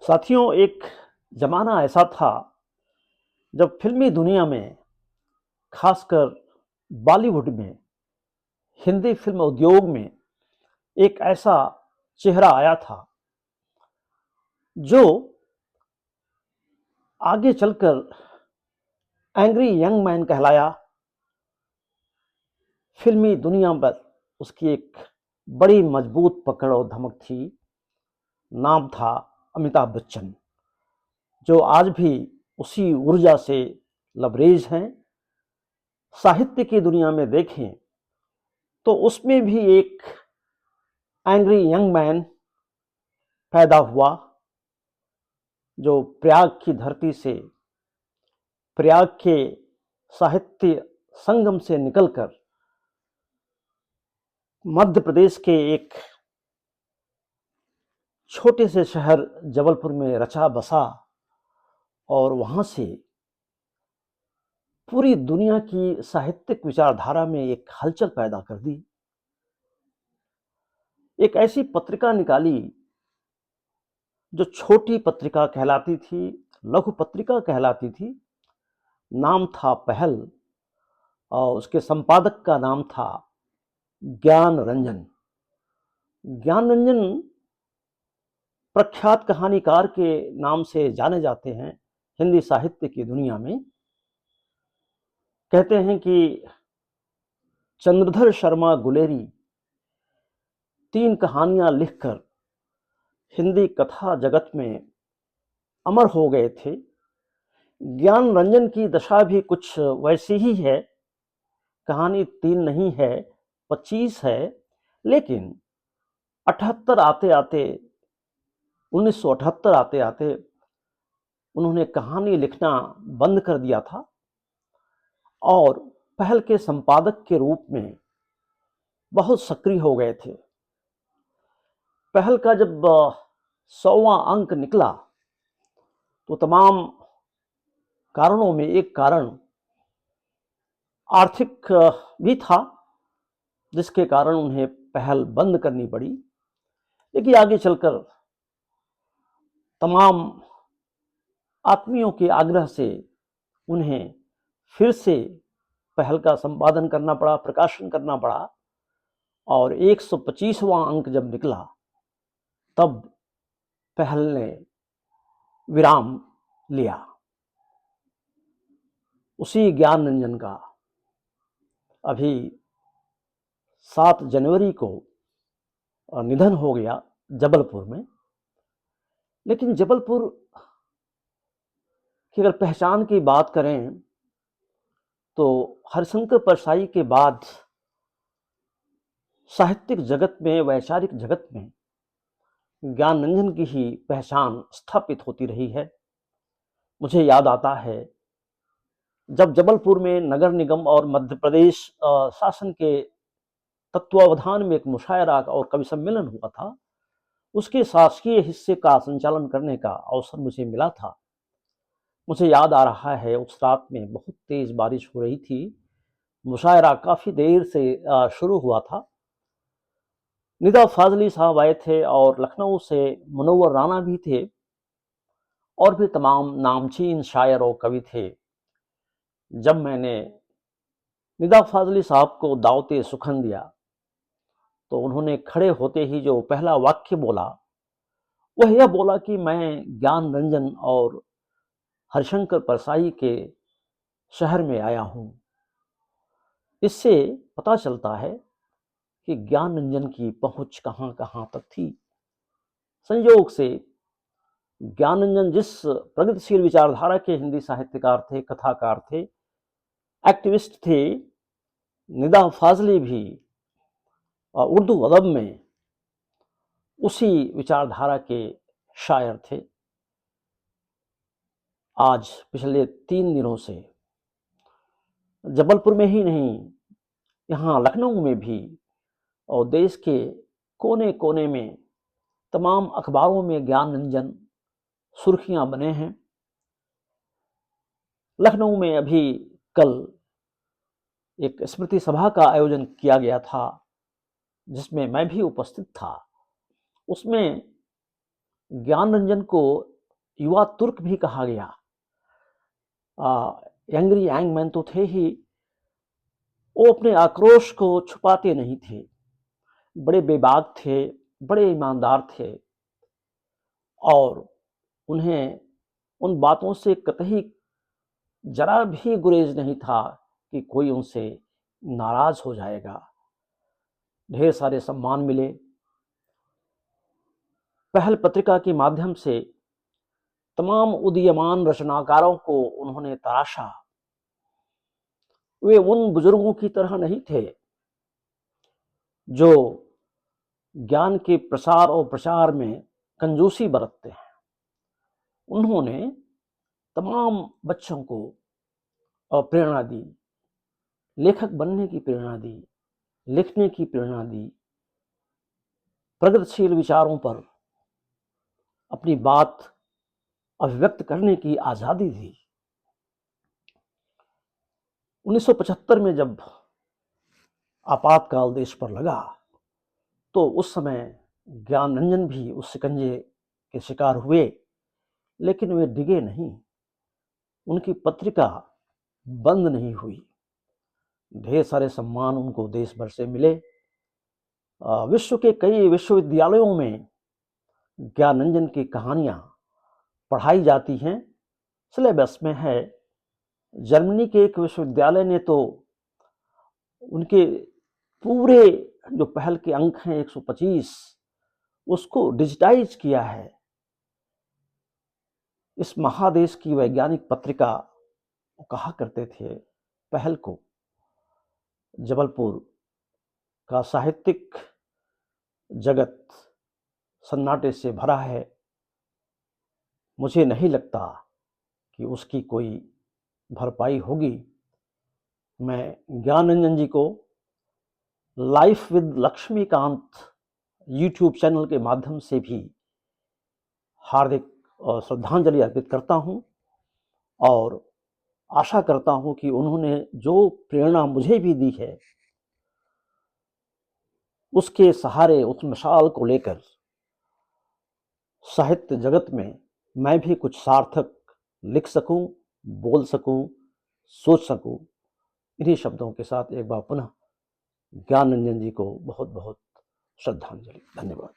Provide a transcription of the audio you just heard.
साथियों, एक ज़माना ऐसा था जब फ़िल्मी दुनिया में, ख़ासकर बॉलीवुड में, हिंदी फ़िल्म उद्योग में एक ऐसा चेहरा आया था जो आगे चलकर एंग्री यंग मैन कहलाया। फ़िल्मी दुनिया पर उसकी एक बड़ी मजबूत पकड़ और धमक थी। नाम था अमिताभ बच्चन, जो आज भी उसी ऊर्जा से लबरेज हैं। साहित्य की दुनिया में देखें तो उसमें भी एक एंग्री यंग मैन पैदा हुआ, जो प्रयाग की धरती से, प्रयाग के साहित्य संगम से निकलकर मध्य प्रदेश के एक छोटे से शहर जबलपुर में रचा बसा और वहां से पूरी दुनिया की साहित्यिक विचारधारा में एक हलचल पैदा कर दी। एक ऐसी पत्रिका निकाली जो छोटी पत्रिका कहलाती थी, लघु पत्रिका कहलाती थी। नाम था पहल और उसके संपादक का नाम था ज्ञान रंजन। ज्ञान रंजन प्रख्यात कहानीकार के नाम से जाने जाते हैं हिंदी साहित्य की दुनिया में। कहते हैं कि चंद्रधर शर्मा गुलेरी 3 कहानियां लिखकर हिंदी कथा जगत में अमर हो गए थे। ज्ञान रंजन की दशा भी कुछ वैसी ही है। कहानी 3 नहीं है, 25 है, लेकिन 78 आते आते 1978 आते आते उन्होंने कहानी लिखना बंद कर दिया था और पहल के संपादक के रूप में बहुत सक्रिय हो गए थे। पहल का जब 100वां अंक निकला तो तमाम कारणों में एक कारण आर्थिक भी था, जिसके कारण उन्हें पहल बंद करनी पड़ी। लेकिन आगे चलकर तमाम आत्मियों के आग्रह से उन्हें फिर से पहल का संपादन करना पड़ा, प्रकाशन करना पड़ा और 125वां अंक जब निकला तब पहल ने विराम लिया। उसी ज्ञान रंजन का अभी 7 जनवरी को निधन हो गया जबलपुर में। लेकिन जबलपुर की अगर पहचान की बात करें तो हरिशंकर परसाई के बाद साहित्यिक जगत में, वैचारिक जगत में ज्ञान रंजन की ही पहचान स्थापित होती रही है। मुझे याद आता है जब जबलपुर में नगर निगम और मध्य प्रदेश शासन के तत्वावधान में एक मुशायरा और कवि सम्मेलन हुआ था। उसके शासकीय हिस्से का संचालन करने का अवसर मुझे मिला था। मुझे याद आ रहा है उस रात में बहुत तेज बारिश हो रही थी। मुशायरा काफी देर से शुरू हुआ था। निदा फाजली साहब आए थे और लखनऊ से मुनव्वर राना भी थे और भी तमाम नामचीन शायर और कवि थे। जब मैंने निदा फाजली साहब को दावते सुखन दिया तो उन्होंने खड़े होते ही जो पहला वाक्य बोला वह यह बोला कि मैं ज्ञान रंजन और हरिशंकर परसाई के शहर में आया हूं। इससे पता चलता है कि ज्ञान रंजन की पहुंच कहां कहां तक थी। संयोग से ज्ञान रंजन जिस प्रगतिशील विचारधारा के हिंदी साहित्यकार थे, कथाकार थे, एक्टिविस्ट थे, निदा फाजली भी उर्दू अदब में उसी विचारधारा के शायर थे। आज पिछले 3 दिनों से जबलपुर में ही नहीं, यहाँ लखनऊ में भी और देश के कोने कोने में तमाम अखबारों में ज्ञान रंजन सुर्खियां बने हैं। लखनऊ में अभी कल एक स्मृति सभा का आयोजन किया गया था जिसमें मैं भी उपस्थित था। उसमें ज्ञान रंजन को युवा तुर्क भी कहा गया। एंग्री यंग मैन तो थे ही, वो अपने आक्रोश को छुपाते नहीं थे, बड़े बेबाक थे, बड़े ईमानदार थे, और उन्हें उन बातों से कतई जरा भी गुरेज नहीं था कि कोई उनसे नाराज हो जाएगा। ढेर सारे सम्मान मिले। पहल पत्रिका के माध्यम से तमाम उदीयमान रचनाकारों को उन्होंने तराशा। वे उन बुजुर्गों की तरह नहीं थे जो ज्ञान के प्रसार और प्रचार में कंजूसी बरतते हैं। उन्होंने तमाम बच्चों को प्रेरणा दी, लेखक बनने की प्रेरणा दी, लिखने की प्रेरणा दी, प्रगतिशील विचारों पर अपनी बात अभिव्यक्त करने की आज़ादी दी। 1975 में जब आपातकाल देश पर लगा तो उस समय ज्ञानरंजन भी उस शिकंजे के शिकार हुए, लेकिन वे डिगे नहीं, उनकी पत्रिका बंद नहीं हुई। ढेर सारे सम्मान उनको देश भर से मिले। विश्व के कई विश्वविद्यालयों में ज्ञानरंजन की कहानियाँ पढ़ाई जाती हैं, सिलेबस में है। जर्मनी के एक विश्वविद्यालय ने तो उनके पूरे जो पहल के अंक हैं 125 उसको डिजिटाइज किया है। इस महादेश की वैज्ञानिक पत्रिका कहा करते थे पहल को, जबलपुर का साहित्यिक जगत सन्नाटे से भरा है। मुझे नहीं लगता कि उसकी कोई भरपाई होगी। मैं ज्ञानरंजन जी को life with Laxmikant YouTube channel के माध्यम से भी हार्दिक श्रद्धांजलि अर्पित करता हूँ और आशा करता हूँ कि उन्होंने जो प्रेरणा मुझे भी दी है उसके सहारे, उस मशाल को लेकर साहित्य जगत में मैं भी कुछ सार्थक लिख सकूं, बोल सकूं, सोच सकूं। इन्हीं शब्दों के साथ एक बार पुनः ज्ञानरंजन जी को बहुत बहुत श्रद्धांजलि। धन्यवाद।